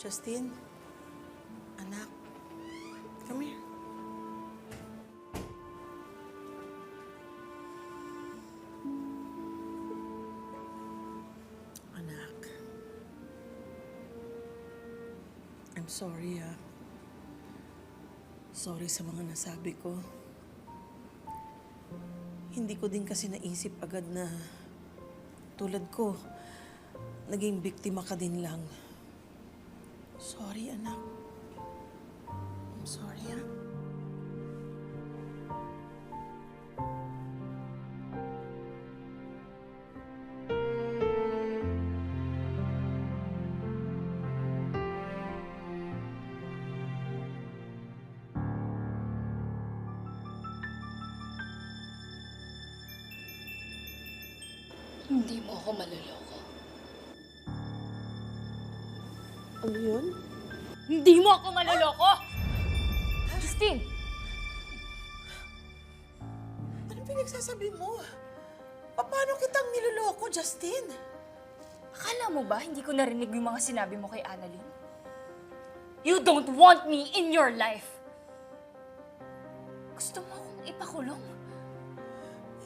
Justine, anak, come here. Anak, I'm sorry, ah. Sorry sa mga nasabi ko. Hindi ko din kasi naisip agad na tulad ko, naging biktima ka din lang. Sorry, anak. I'm sorry, ah. Hindi mo ako maloloko. Ano yun? Hindi mo ako maloloko! Justine! Anong pinagsasabi mo? Paano kitang niloloko, Justine? Akala mo ba hindi ko narinig yung mga sinabi mo kay Annalyn? You don't want me in your life! Gusto mo akong ipakulong?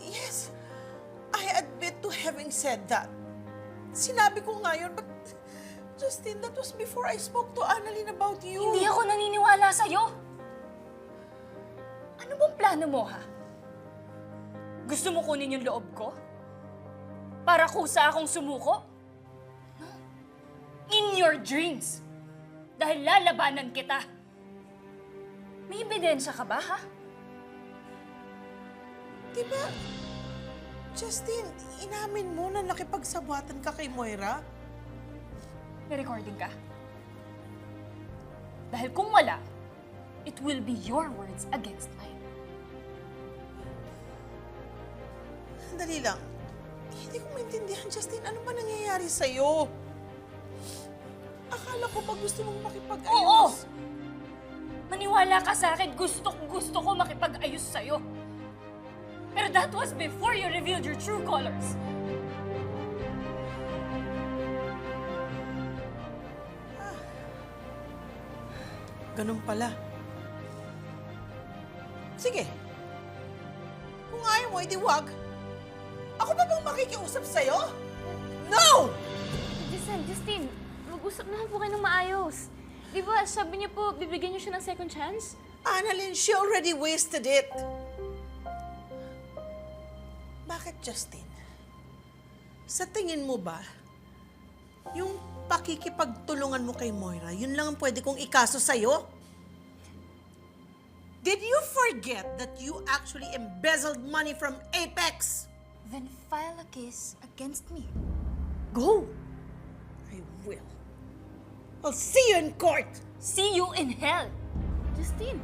Yes, I admit to having said that. Sinabi ko nga yun, but Justine, that was before I spoke to Annalyn about you. Hindi ako naniniwala sa'yo! Ano bang plano mo, ha? Gusto mo kunin yung loob ko? Para kusa akong sumuko? No. In your dreams! Dahil lalabanan kita. May ebidensya ka ba, ha? Diba, Justine, inamin mo na nakipagsabwatan ka kay Moira? May recording ka? Dahil kung wala, it will be your words against mine. Dali lang. Hindi ko maintindihan, Justine. Ano ba nangyayari sa'yo? Akala ko ba gusto mong makipag-ayos? Oo! Maniwala ka sa akin, gusto ko makipag-ayos sa'yo. Pero that was before you revealed your true colors. Ganun pala. Sige. Kung ayaw mo, edi wag. Ako ba bang makikiusap sa'yo? No! Justine, mag-usap naman po kayo ng maayos. Di ba, sabi niyo po, bibigyan niyo siya ng second chance? Annalyn, she already wasted it. Bakit, Justine? Sa tingin mo ba, yung pakikipagtulungan mo kay Moira, yun lang ang pwede kong ikaso sa'yo? Did you forget that you actually embezzled money from Apex? Then file a case against me. Go! I will. I'll see you in court! See you in hell! Justine,